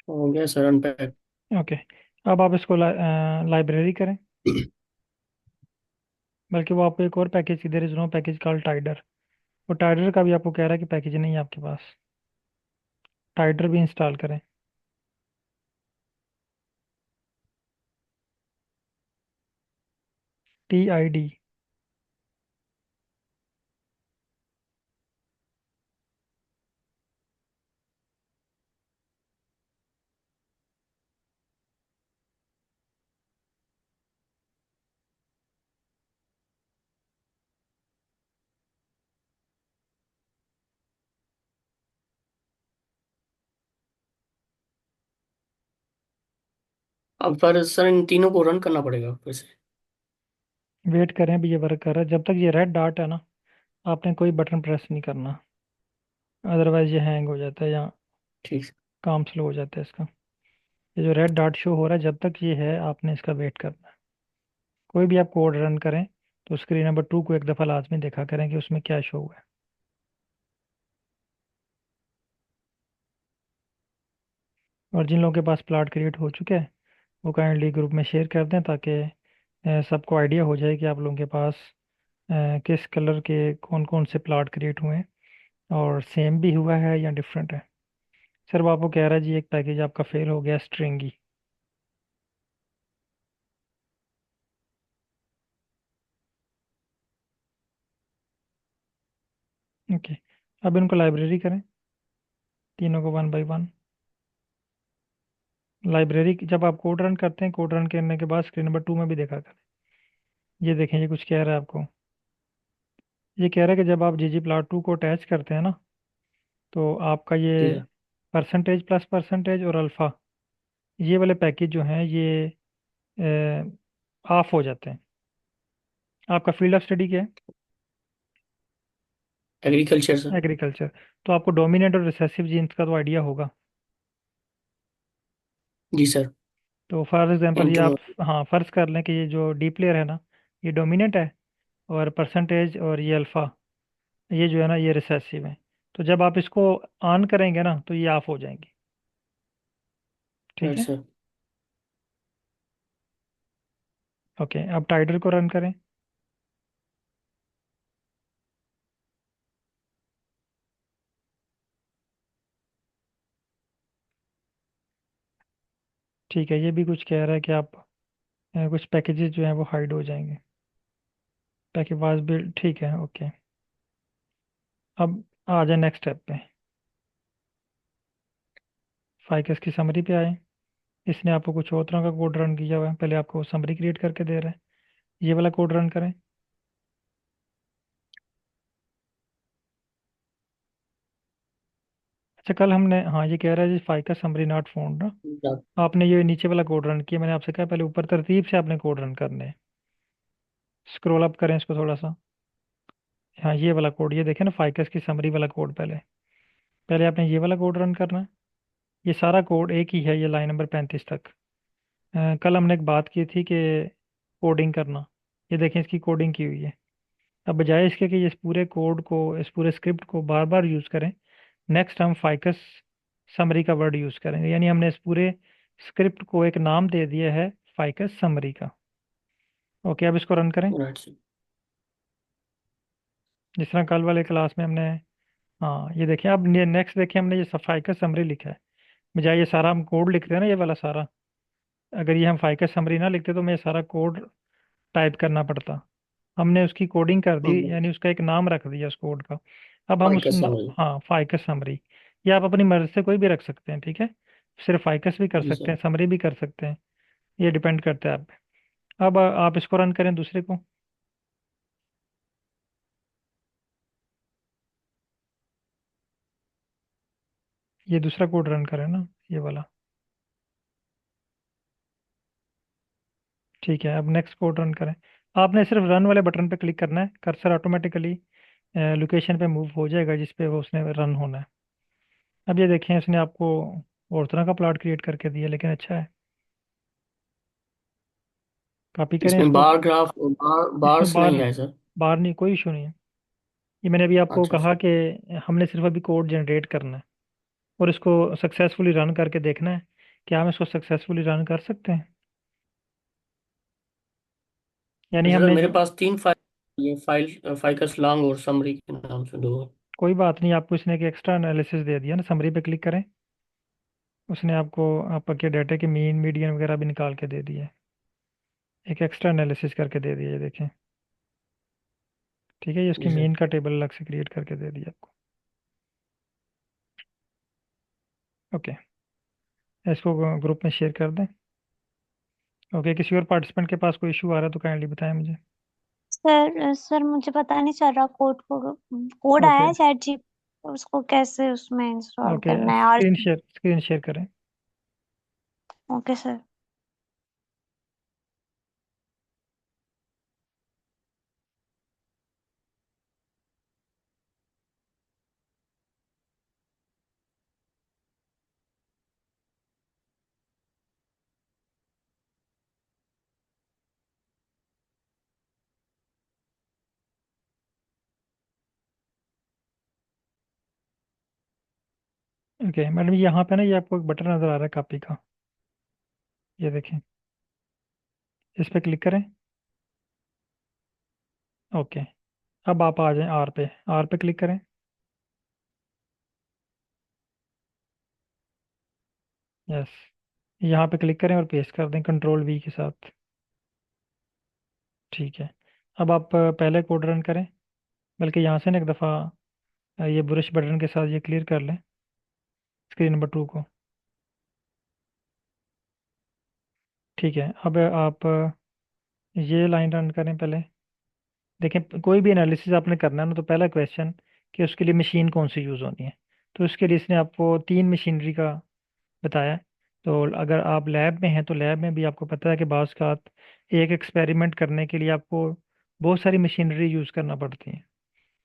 हो गया सर, अनपैक। ओके। अब आप इसको लाइब्रेरी करें। बल्कि वो आपको एक और पैकेज की दे रही है, पैकेज कॉल टाइडर। वो टाइडर का भी आपको कह रहा है कि पैकेज नहीं है आपके पास। टाइडर भी इंस्टॉल करें। TID। अब पर सर इन तीनों को रन करना पड़ेगा फिर से? वेट करें, अभी ये वर्क कर रहा है। जब तक ये रेड डॉट है ना, आपने कोई बटन प्रेस नहीं करना। अदरवाइज ये हैंग हो जाता है या ठीक। काम स्लो हो जाता है इसका। ये जो रेड डॉट शो हो रहा है, जब तक ये है आपने इसका वेट करना है। कोई भी आप कोड रन करें तो स्क्रीन नंबर 2 को एक दफ़ा लाजमी देखा करें कि उसमें क्या शो हुआ है। और जिन लोगों के पास प्लॉट क्रिएट हो चुके हैं, वो काइंडली ग्रुप में शेयर कर दें, ताकि सबको आइडिया हो जाए कि आप लोगों के पास किस कलर के कौन कौन से प्लॉट क्रिएट हुए हैं, और सेम भी हुआ है या डिफरेंट है। सर वो आपको कह रहा है जी एक पैकेज आपका फेल हो गया, स्ट्रिंगी। ओके। अब इनको लाइब्रेरी करें, तीनों को 1 बाय 1। लाइब्रेरी जब आप कोड रन करते हैं, कोड रन करने के बाद स्क्रीन नंबर 2 में भी देखा करें। ये देखें, ये कुछ कह रहा है आपको। ये कह रहा है कि जब आप ggplot2 को अटैच करते हैं ना, तो आपका ये जी सर। परसेंटेज प्लस परसेंटेज और अल्फ़ा, ये वाले पैकेज जो हैं ये ऑफ हो जाते हैं। आपका फील्ड ऑफ स्टडी क्या है? Agriculture sir. एग्रीकल्चर। तो आपको डोमिनेंट और रिसेसिव जीन्स का तो आइडिया होगा। जी सर। तो फॉर एग्जांपल ये आप, इंटर। हाँ, फर्ज कर लें कि ये जो डी प्लेयर है ना, ये डोमिनेंट है, और परसेंटेज और ये अल्फ़ा, ये जो है ना ये रिसेसिव है। तो जब आप इसको ऑन करेंगे ना तो ये ऑफ हो जाएंगे। ठीक राइट है। सर। ओके, अब टाइडर को रन करें। ठीक है, ये भी कुछ कह रहा है कि आप कुछ पैकेजेस जो हैं वो हाइड हो जाएंगे। पैकेज वाज बिल्ड, ठीक है, ओके। अब आ जाए नेक्स्ट स्टेप पे। फाइकस की समरी पे आए। इसने आपको कुछ और तरह का कोड रन किया हुआ है, पहले आपको समरी क्रिएट करके दे रहा है। ये वाला कोड रन करें। अच्छा, कल हमने, हाँ, ये कह रहा है जी फाइकस समरी नॉट फाउंड ना। आपने ये नीचे वाला कोड रन किया, मैंने आपसे कहा पहले ऊपर तरतीब से आपने कोड रन करने हैं। स्क्रॉल अप करें इसको थोड़ा सा। हाँ, ये वाला कोड, ये देखें ना, फाइकस की समरी वाला कोड। पहले पहले आपने ये वाला कोड रन करना है। ये सारा कोड एक ही है, ये लाइन नंबर 35 तक। कल हमने एक बात की थी कि कोडिंग करना। ये देखें, इसकी कोडिंग की हुई है। अब बजाय इसके कि इस पूरे कोड को, इस पूरे स्क्रिप्ट को बार बार यूज़ करें, नेक्स्ट हम फाइकस समरी का वर्ड यूज़ करेंगे। यानी हमने इस पूरे स्क्रिप्ट को एक नाम दे दिया है, फाइकस समरी का। ओके, अब इसको रन करें। Right sir. जिस तरह कल वाले क्लास में हमने, हाँ, ये देखिए, अब नेक्स्ट देखिए, हमने ये फाइकस समरी लिखा है। बजाय ये सारा हम कोड लिखते हैं ना, ये वाला सारा, अगर ये हम फाइकस समरी ना लिखते तो मैं ये सारा कोड टाइप करना पड़ता। हमने उसकी कोडिंग कर दी, हम्म। यानी उसका एक नाम रख दिया उस कोड का। अब हम फाइकस समरी। हाँ, फाइकस समरी। ये आप अपनी मर्जी से कोई भी रख सकते हैं, ठीक है। सिर्फ फाइकस भी कर जी सकते सर। हैं, समरी भी कर सकते हैं। ये डिपेंड करता है आप पे। अब आप इसको रन करें दूसरे को। ये दूसरा कोड रन करें ना, ये वाला। ठीक है, अब नेक्स्ट कोड रन करें। आपने सिर्फ रन वाले बटन पे क्लिक करना है, कर्सर ऑटोमेटिकली लोकेशन पे मूव हो जाएगा जिस पे वो उसने रन होना है। अब ये देखें, इसने आपको और तरह का प्लॉट क्रिएट करके दिया, लेकिन अच्छा है। कॉपी करें इसमें इसको। बार ग्राफ, बार इसमें बार्स बार नहीं है सर? बार नहीं, कोई इशू नहीं है। ये मैंने अभी आपको अच्छा कहा अच्छा। कि हमने सिर्फ अभी कोड जनरेट करना है और इसको सक्सेसफुली रन करके देखना है क्या हम इसको सक्सेसफुली रन कर सकते हैं? यानी सर हमने मेरे जो, पास 3 फाइल, ये फाइल फाइकस लॉन्ग और समरी के नाम से 2 है। कोई बात नहीं, आपको इसने एक एक्स्ट्रा एनालिसिस दे दिया ना, समरी पे क्लिक करें। उसने आपको आपके डाटा के मीन मीडियन वगैरह भी निकाल के दे दिए, एक एक्स्ट्रा एनालिसिस करके दे दिया, ये देखें। ठीक है, ये उसकी जी सर। मीन का टेबल अलग से क्रिएट करके दे दिया आपको। ओके, इसको ग्रुप में शेयर कर दें। ओके, किसी और पार्टिसिपेंट के पास कोई इशू आ रहा है तो काइंडली बताएं मुझे। सर मुझे पता नहीं चल रहा कोड को। कोड आया ओके। है चैट जी, उसको कैसे उसमें इंस्टॉल ओके, करना है और। स्क्रीन शेयर करें। Okay sir. ओके मैडम, यहाँ पे ना ये आपको एक बटन नजर आ रहा है कॉपी का, ये देखें, इस पे क्लिक करें। ओके, अब आप आ जाएं आर पे, आर पे क्लिक करें। यस, यहाँ पे क्लिक करें और पेस्ट कर दें कंट्रोल वी के साथ। ठीक है, अब आप पहले कोड रन करें, बल्कि यहाँ से ना एक दफ़ा ये ब्रश बटन के साथ ये क्लियर कर लें स्क्रीन नंबर 2 को। ठीक है, अब आप ये लाइन रन करें पहले। देखें, कोई भी एनालिसिस आपने करना है ना, तो पहला क्वेश्चन कि उसके लिए मशीन कौन सी यूज़ होनी है। तो उसके लिए इसने आपको 3 मशीनरी का बताया है। तो अगर आप लैब में हैं तो लैब में भी आपको पता है कि बाज़ का एक एक्सपेरिमेंट करने के लिए आपको बहुत सारी मशीनरी यूज़ करना पड़ती है।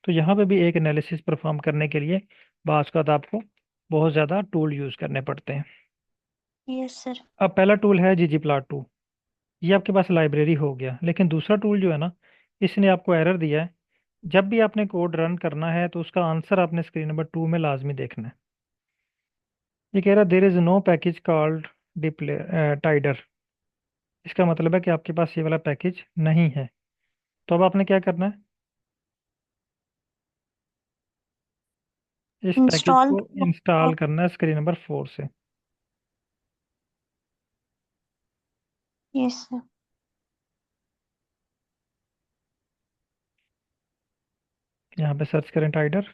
तो यहाँ पे भी एक एनालिसिस परफॉर्म करने के लिए बाज़ का आपको बहुत ज़्यादा टूल यूज़ करने पड़ते हैं। Yes sir. अब पहला टूल है ggplot2। ये आपके पास लाइब्रेरी हो गया, लेकिन दूसरा टूल जो है ना, इसने आपको एरर दिया है। जब भी आपने कोड रन करना है तो उसका आंसर आपने स्क्रीन नंबर 2 में लाजमी देखना है। ये कह रहा है there is no package called tidyr. इसका मतलब है कि आपके पास ये वाला पैकेज नहीं है। तो अब आपने क्या करना है, इस पैकेज इंस्टॉल। को इंस्टॉल करना है स्क्रीन नंबर 4 से। Yes sir. यहाँ पे सर्च करें टाइडर,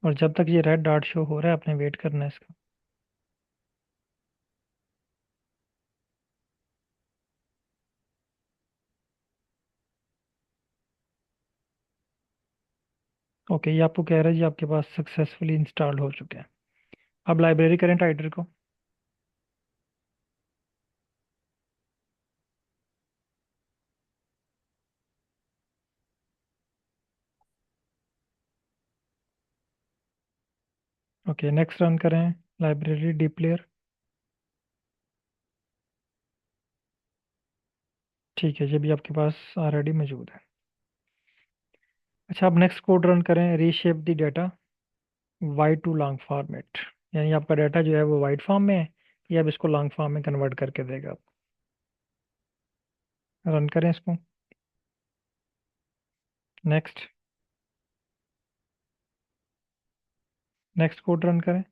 और जब तक ये रेड डॉट शो हो रहा है आपने वेट करना है इसका। ओके, ये आपको कह रहा है जी आपके पास सक्सेसफुली इंस्टॉल हो चुके हैं। अब लाइब्रेरी करें टाइडर को। ओके, नेक्स्ट रन करें लाइब्रेरी डिप्लेयर। ठीक है, ये भी आपके पास ऑलरेडी मौजूद है। अच्छा, अब नेक्स्ट कोड रन करें reshape the data wide to long format. यानी आपका डाटा जो है वो वाइड फॉर्म में है, ये अब इसको लॉन्ग फॉर्म में कन्वर्ट करके देगा आपको। रन करें इसको। नेक्स्ट, नेक्स्ट कोड रन करें।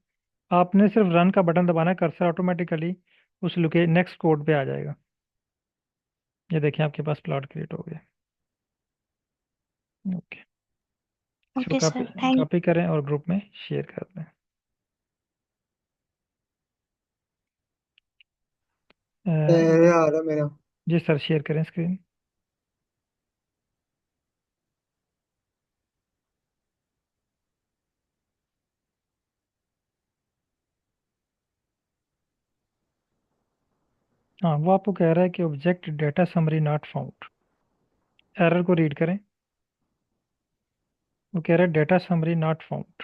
आपने सिर्फ रन का बटन दबाना है, कर्सर ऑटोमेटिकली उस लोके नेक्स्ट कोड पे आ जाएगा। ये देखिए आपके पास प्लॉट क्रिएट हो गया। ओके, इसको okay copy sir, thank. Copy करें और ग्रुप में शेयर कर दें। अ, ये आ रहा मेरा। जी सर, शेयर करें स्क्रीन। हाँ, वो आपको कह रहा है कि object data summary not found. Error को रीड करें। वो कह रहा है डेटा समरी नॉट फाउंड।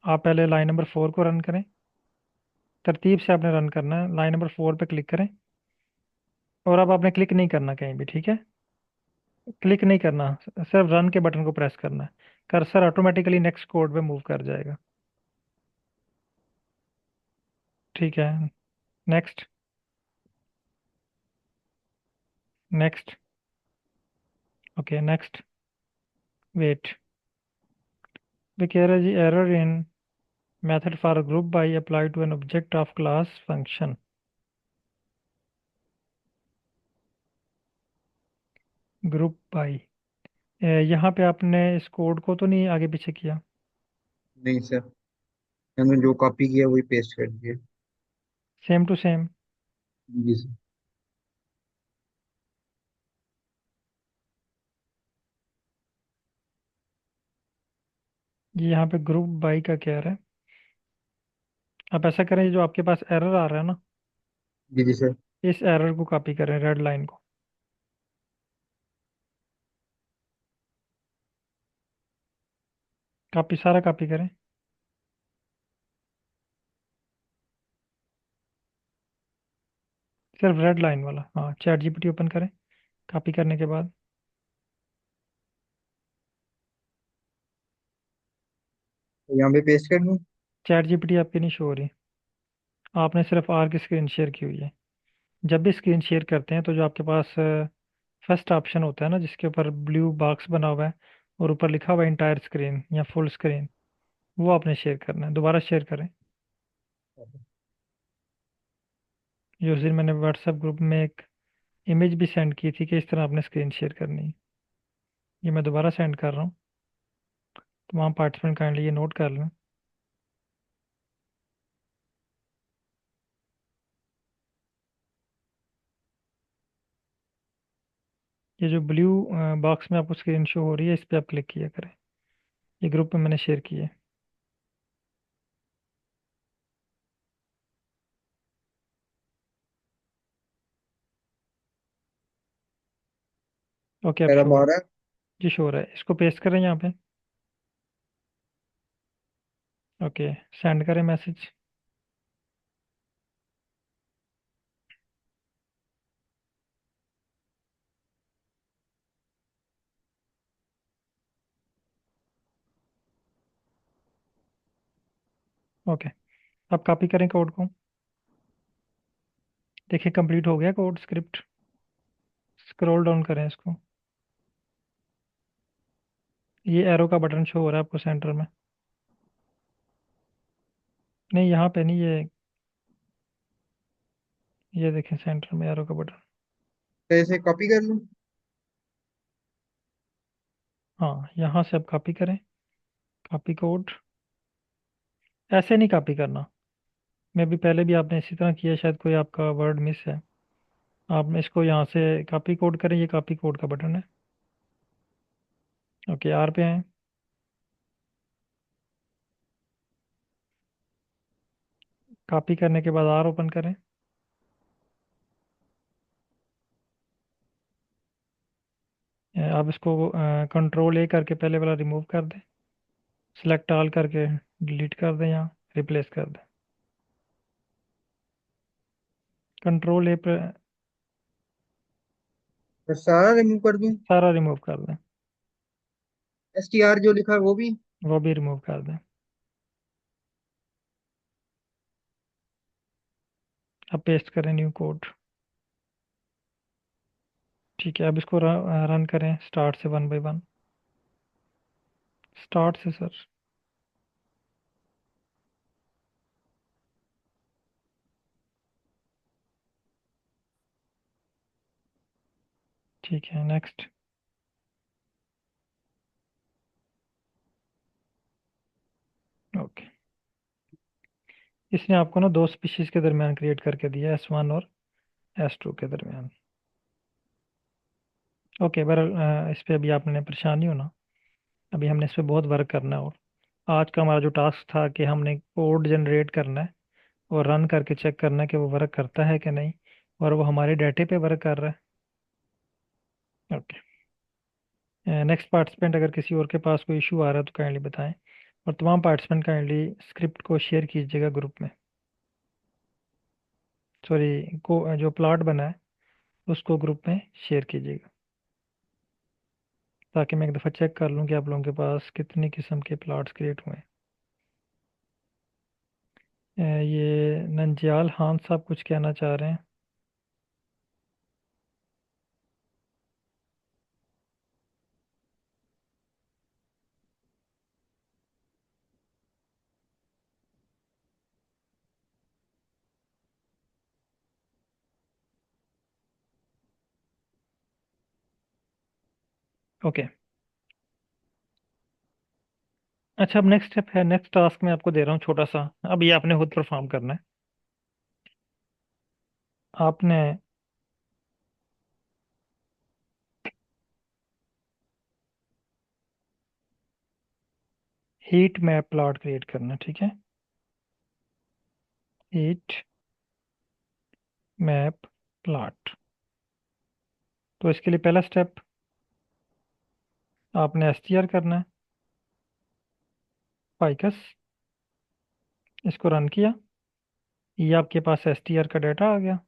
आप पहले लाइन नंबर 4 को रन करें, तरतीब से आपने रन करना है। लाइन नंबर 4 पे क्लिक करें। और अब आपने क्लिक नहीं करना कहीं भी, ठीक है? क्लिक नहीं करना, सिर्फ रन के बटन को प्रेस करना है। कर्सर ऑटोमेटिकली नेक्स्ट कोड पे मूव कर जाएगा। ठीक है, next. Next. Okay, next. Wait, वे कह रहा है जी, error in method for group by apply to an object of class function. Group by, यहाँ पे आपने इस कोड को तो नहीं आगे पीछे किया? नहीं सर, मैंने जो कॉपी किया वही पेस्ट कर दिया। Same to same. जी सर। ये यहाँ पे ग्रुप बाई का कह रहा है, आप ऐसा करें, जो आपके पास एरर आ रहा है ना, जी जी सर। इस एरर को कॉपी करें, रेड लाइन को। कॉपी, सारा कॉपी करें, सिर्फ रेड लाइन वाला। हाँ, चैट जीपीटी ओपन करें, कॉपी करने के बाद तो यहाँ पे पेस्ट कर दूँ? चैट जीपीटी आपकी नहीं शो हो रही, आपने सिर्फ आर की स्क्रीन शेयर की हुई है। जब भी स्क्रीन शेयर करते हैं तो जो आपके पास फर्स्ट ऑप्शन होता है ना, जिसके ऊपर ब्लू बॉक्स बना हुआ है और ऊपर लिखा हुआ है इंटायर स्क्रीन या फुल स्क्रीन, वो आपने शेयर करना है। दोबारा शेयर करें। जो उस दिन मैंने व्हाट्सएप ग्रुप में एक इमेज भी सेंड की थी कि इस तरह आपने स्क्रीन शेयर करनी है, ये मैं दोबारा सेंड कर रहा हूँ, तो वहाँ पार्टिसिपेंट काइंडली ये नोट कर लें। ये जो ब्लू बॉक्स में आपको स्क्रीन शो हो रही है, इस पर आप क्लिक किया करें, ये ग्रुप में मैंने शेयर की है। ओके, अब सर शो अब हो आ रहा रहा है? है जी, शो हो रहा है। इसको पेस्ट करें यहाँ पे। ओके, सेंड करें मैसेज। ओके, अब कॉपी करें कोड को। देखिए कंप्लीट हो गया कोड स्क्रिप्ट। स्क्रॉल डाउन करें इसको, ये एरो का बटन शो हो रहा है आपको सेंटर में। नहीं, यहाँ पे नहीं, ये देखें सेंटर में एरो का बटन। तो इसे कॉपी कर लूँ? हाँ, यहाँ से अब कॉपी करें, कॉपी कोड। ऐसे नहीं कॉपी करना, मे भी पहले भी आपने इसी तरह किया, शायद कोई आपका वर्ड मिस है। आप इसको यहाँ से कॉपी कोड करें, ये कॉपी कोड का बटन है। ओके, आर पे आए, कॉपी करने के बाद आर ओपन करें। आप इसको कंट्रोल ए करके पहले वाला रिमूव कर दें, सिलेक्ट ऑल करके डिलीट कर दें, यहाँ रिप्लेस कर दें। कंट्रोल ए पर तो सारा रिमूव कर दूँ? सारा रिमूव कर दें, STR जो लिखा है वो भी? वो भी रिमूव कर दें। अब पेस्ट करें न्यू कोड। ठीक है, अब इसको रन करें स्टार्ट से, वन बाय वन। स्टार्ट से सर। ठीक है, नेक्स्ट। ओके, इसने आपको ना दो स्पीशीज के दरमियान क्रिएट करके दिया, S1 और S2 के दरमियान। ओके, बहरहाल इस पे अभी आपने परेशान नहीं होना, अभी हमने इस पे बहुत वर्क करना है। और आज का हमारा जो टास्क था कि हमने कोड जनरेट करना है और रन करके चेक करना है कि वो वर्क करता है कि नहीं, और वो हमारे डाटे पे वर्क कर रहा है। ओके, नेक्स्ट पार्टिसिपेंट, अगर किसी और के पास कोई इशू आ रहा है तो काइंडली बताएं, और तमाम पार्टिसिपेंट काइंडली स्क्रिप्ट को शेयर कीजिएगा ग्रुप में। सॉरी, को जो प्लॉट बना है उसको ग्रुप में शेयर कीजिएगा, ताकि मैं एक दफ़ा चेक कर लूँ कि आप लोगों के पास कितनी किस्म के प्लॉट्स क्रिएट हुए हैं। ये नंजियाल खान साहब कुछ कहना चाह रहे हैं। ओके, अच्छा, अब नेक्स्ट स्टेप है, नेक्स्ट टास्क मैं आपको दे रहा हूँ छोटा सा। अब ये आपने खुद परफॉर्म करना है। आपने हीट मैप प्लॉट क्रिएट करना है, ठीक है? Heat map plot. तो इसके लिए पहला स्टेप, आपने एसटीआर करना है, फाइकस। इसको रन किया, ये आपके पास एसटीआर का डाटा आ गया।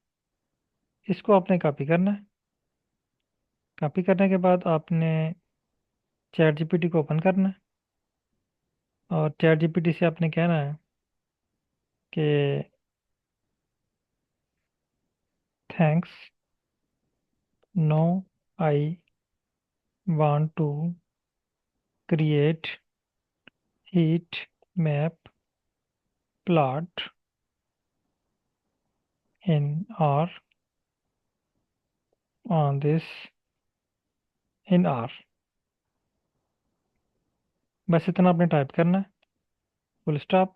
इसको आपने कॉपी करना है। कॉपी करने के बाद आपने चैट जीपीटी को ओपन करना है, और चैट जीपीटी से आपने कहना है कि thanks, no I want to create heat map plot in R on this in R. बस इतना आपने टाइप करना है, फुल स्टॉप,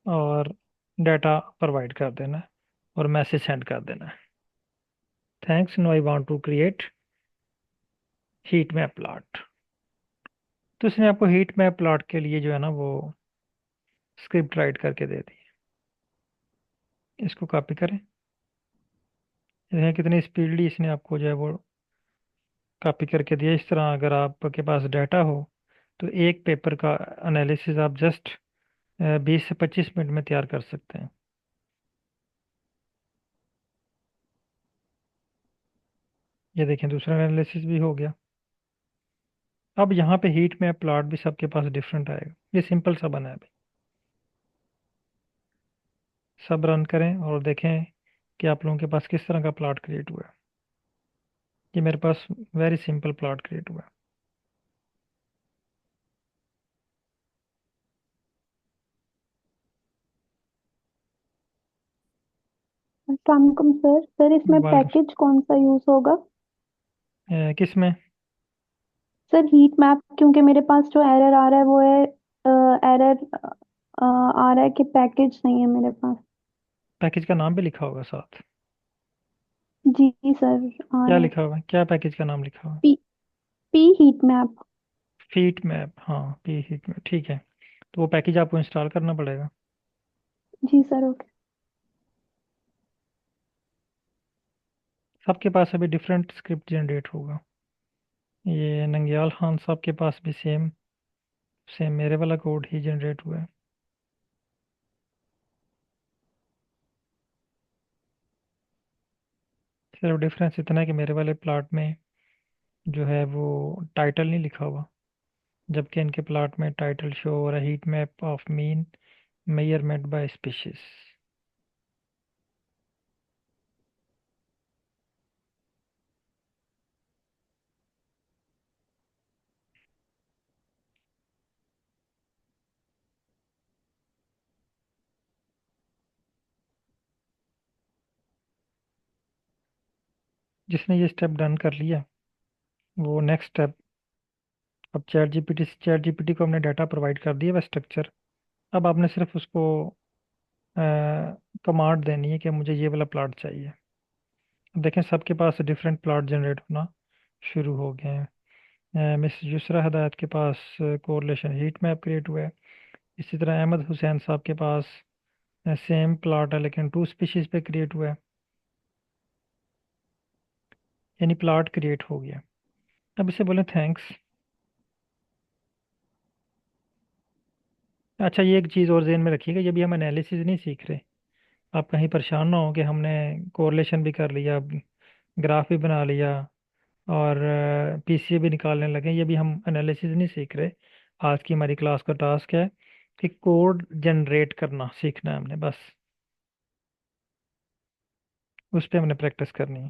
और डाटा प्रोवाइड कर देना है और मैसेज सेंड कर देना है, thanks, no I want to create heat map plot. तो इसने आपको हीट मैप प्लॉट के लिए जो है ना वो स्क्रिप्ट राइट करके दे दी। इसको कॉपी करें, देखें कितनी स्पीडली इसने आपको जो है वो कॉपी करके दिया। इस तरह अगर आपके पास डाटा हो तो एक पेपर का एनालिसिस आप जस्ट 20 से 25 मिनट में तैयार कर सकते हैं। ये देखें, दूसरा एनालिसिस भी हो गया। अब यहाँ पे हीट मैप प्लॉट भी सबके पास डिफरेंट आएगा। ये सिंपल सा बना है अभी। सब रन करें और देखें कि आप लोगों के पास किस तरह का प्लॉट क्रिएट हुआ है। ये मेरे पास वेरी सिंपल प्लॉट क्रिएट हुआ है। अस्सलाम वालेकुम सर। सर इसमें वालेकुम। पैकेज कौन सा यूज होगा? किस में? सर हीट मैप, क्योंकि मेरे पास जो एरर आ रहा है वो है, एरर आ रहा है कि पैकेज नहीं है मेरे पास। पैकेज का नाम भी लिखा होगा साथ। जी सर, आ क्या रहा है। लिखा हुआ है? क्या पैकेज का नाम लिखा हुआ है? P P heat map. Feet map, हाँ, पी हीट मैप, ठीक है। तो वो पैकेज आपको इंस्टॉल करना पड़ेगा। जी सर, ओके। सबके पास अभी डिफरेंट स्क्रिप्ट जनरेट होगा। ये नंगियाल खान साहब के पास भी सेम सेम मेरे वाला कोड ही जनरेट हुआ है। सिर्फ डिफरेंस इतना है कि मेरे वाले प्लाट में जो है वो टाइटल नहीं लिखा हुआ, जबकि इनके प्लाट में टाइटल शो हो रहा है, heat map of mean measurement by species. जिसने ये स्टेप डन कर लिया, वो नेक्स्ट स्टेप, अब चैट जीपीटी को हमने डाटा प्रोवाइड कर दिया, वह स्ट्रक्चर। अब आपने सिर्फ उसको कमांड देनी है कि मुझे ये वाला प्लॉट चाहिए। अब देखें सबके पास डिफरेंट प्लॉट जनरेट होना शुरू हो गए हैं। मिस युसरा हदायत के पास कोरिलेशन हीट मैप क्रिएट हुआ है। इसी तरह अहमद हुसैन साहब के पास सेम प्लॉट है लेकिन 2 स्पीशीज पे क्रिएट हुआ है, यानी प्लॉट क्रिएट हो गया। अब इसे बोले थैंक्स। अच्छा, ये एक चीज़ और ध्यान में रखिएगा, ये भी हम एनालिसिस नहीं सीख रहे, आप कहीं परेशान ना हो कि हमने कोरिलेशन भी कर लिया, ग्राफ भी बना लिया और पीसीए भी निकालने लगे। ये भी हम एनालिसिस नहीं सीख रहे। आज की हमारी क्लास का टास्क है कि कोड जनरेट करना सीखना है हमने, बस उस पर हमने प्रैक्टिस करनी है।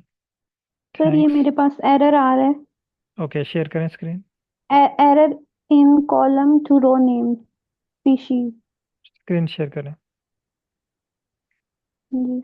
सर ये थैंक्स। मेरे पास एरर आ रहा है। ओके, शेयर करें screen. Error in column to row name species. Screen share करें। जी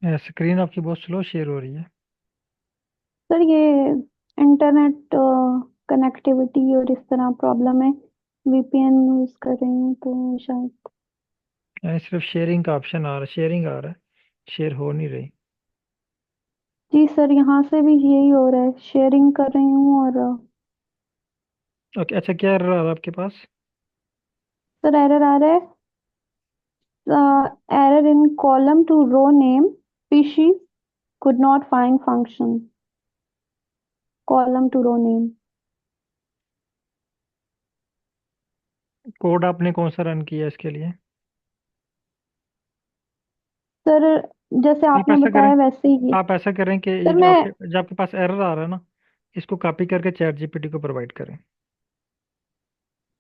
स्क्रीन आपकी बहुत स्लो शेयर हो रही है। सर ये इंटरनेट कनेक्टिविटी और इस तरह प्रॉब्लम है। वीपीएन यूज कर रही हूँ तो शायद। यानी सिर्फ शेयरिंग का ऑप्शन आ रहा है, शेयरिंग आ रहा है, शेयर हो नहीं रही। जी सर यहाँ से भी यही हो रहा है, शेयरिंग कर रही हूँ और ओके, अच्छा क्या error आ रहा है आपके पास? सर एरर आ रहा है। Error in column to row name species could not find function column to row name। Code आपने कौन सा रन किया इसके लिए? सर जैसे आप आपने ऐसा करें बताया वैसे ही। आप ऐसा करें कि ये सर जो मैं आपके पास एरर आ रहा है ना, इसको कॉपी करके चैट जीपीटी को प्रोवाइड करें।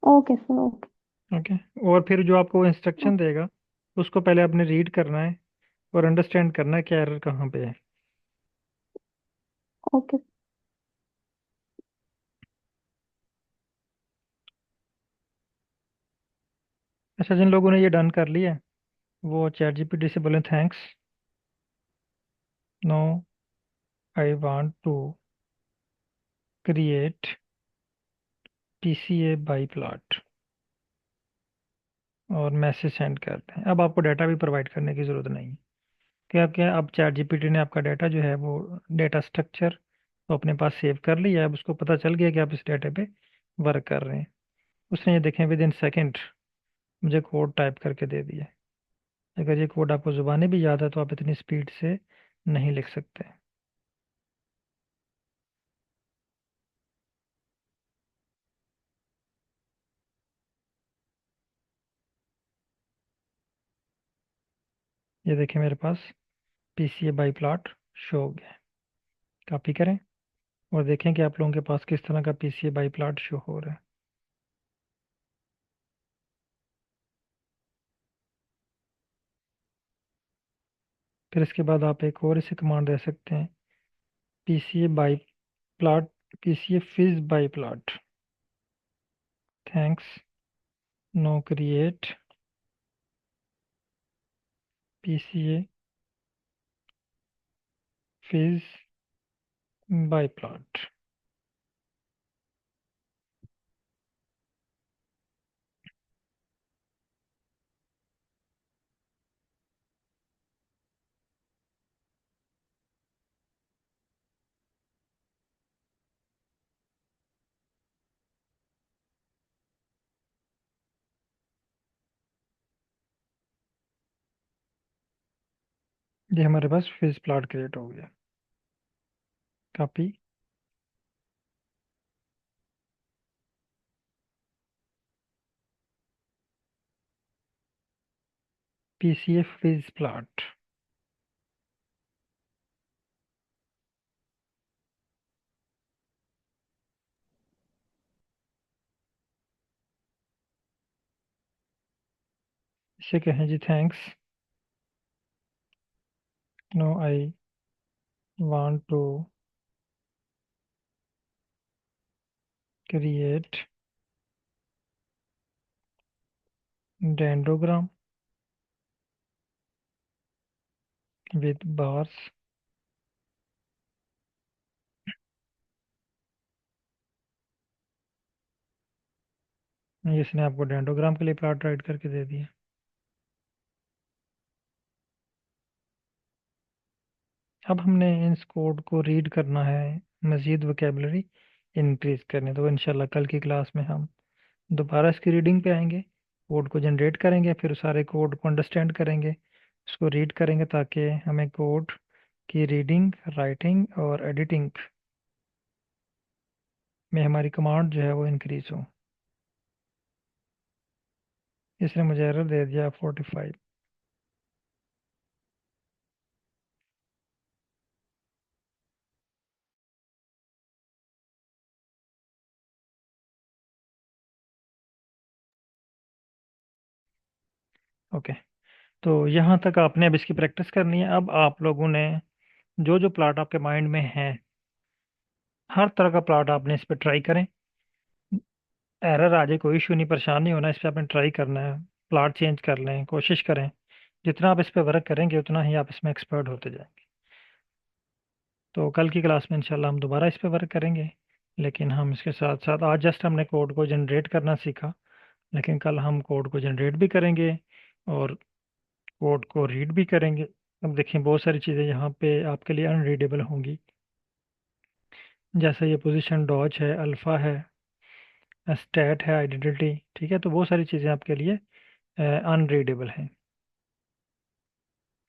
Okay sir okay. ओके। और फिर जो आपको इंस्ट्रक्शन देगा उसको पहले आपने रीड करना है और अंडरस्टैंड करना है कि एरर कहाँ पे है। ओके अच्छा, जिन लोगों ने ये डन कर लिया है वो चैट जीपीटी से बोलें thanks, no I want to create PCA biplot और मैसेज सेंड कर दें। अब आपको डाटा भी प्रोवाइड करने की ज़रूरत नहीं है। क्या अब चैट जीपीटी ने आपका डाटा जो है वो डेटा स्ट्रक्चर तो अपने पास सेव कर लिया है। अब उसको पता चल गया कि आप इस डाटा पे वर्क कर रहे हैं। उसने ये देखें विद इन सेकेंड मुझे कोड टाइप करके दे दिया। अगर ये कोड आपको ज़ुबानी भी याद है तो आप इतनी स्पीड से नहीं लिख सकते। ये देखें मेरे पास पीसीए बाई प्लॉट शो हो गया है। कॉपी करें और देखें कि आप लोगों के पास किस तरह का पीसीए बाई प्लॉट शो हो रहा है। फिर इसके बाद आप एक और इसे कमांड दे सकते हैं, PCA biplot, PCA fviz biplot, thanks, no create PCA fviz biplot. ये हमारे पास फिज प्लॉट क्रिएट हो गया। Copy, PCA fviz plot. इसे कहें जी thanks, no I want to create dendrogram with bars. इसने आपको डेंडोग्राम के लिए प्लॉट राइट करके दे दिया। अब हमने इस कोड को रीड करना है, मज़ीद वोकेबलरी इंक्रीज करने। तो इंशाल्लाह कल की क्लास में हम दोबारा इसकी रीडिंग पे आएंगे, कोड को जनरेट करेंगे, फिर सारे कोड को अंडरस्टैंड करेंगे, उसको रीड करेंगे ताकि हमें कोड की रीडिंग, राइटिंग और एडिटिंग में हमारी कमांड जो है वो इंक्रीज हो। इसने मुझे एरर दे दिया 45। ओके, तो यहाँ तक आपने अब इसकी प्रैक्टिस करनी है। अब आप लोगों ने जो जो प्लॉट आपके माइंड में है, हर तरह का प्लॉट आपने इस पर ट्राई करें। एरर आ जाए कोई इशू नहीं, परेशान नहीं होना, इस पर आपने ट्राई करना है, प्लॉट चेंज कर लें, कोशिश करें। जितना आप इस पर वर्क करेंगे उतना ही आप इसमें एक्सपर्ट होते जाएंगे। तो कल की क्लास में इंशाल्लाह हम दोबारा इस पर वर्क करेंगे, लेकिन हम इसके साथ साथ आज जस्ट हमने कोड को जनरेट करना सीखा, लेकिन कल हम कोड को जनरेट भी करेंगे और कोड को रीड भी करेंगे। अब देखिए बहुत सारी चीज़ें यहाँ पे आपके लिए अनरीडेबल होंगी, जैसे ये पोजीशन डॉज है, अल्फ़ा है, स्टैट है, आइडेंटिटी। ठीक है, तो बहुत सारी चीज़ें आपके लिए अनरीडेबल हैं।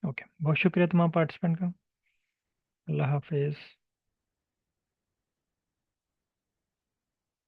ओके, बहुत शुक्रिया तमाम पार्टिसिपेंट का। अल्लाह हाफिज़।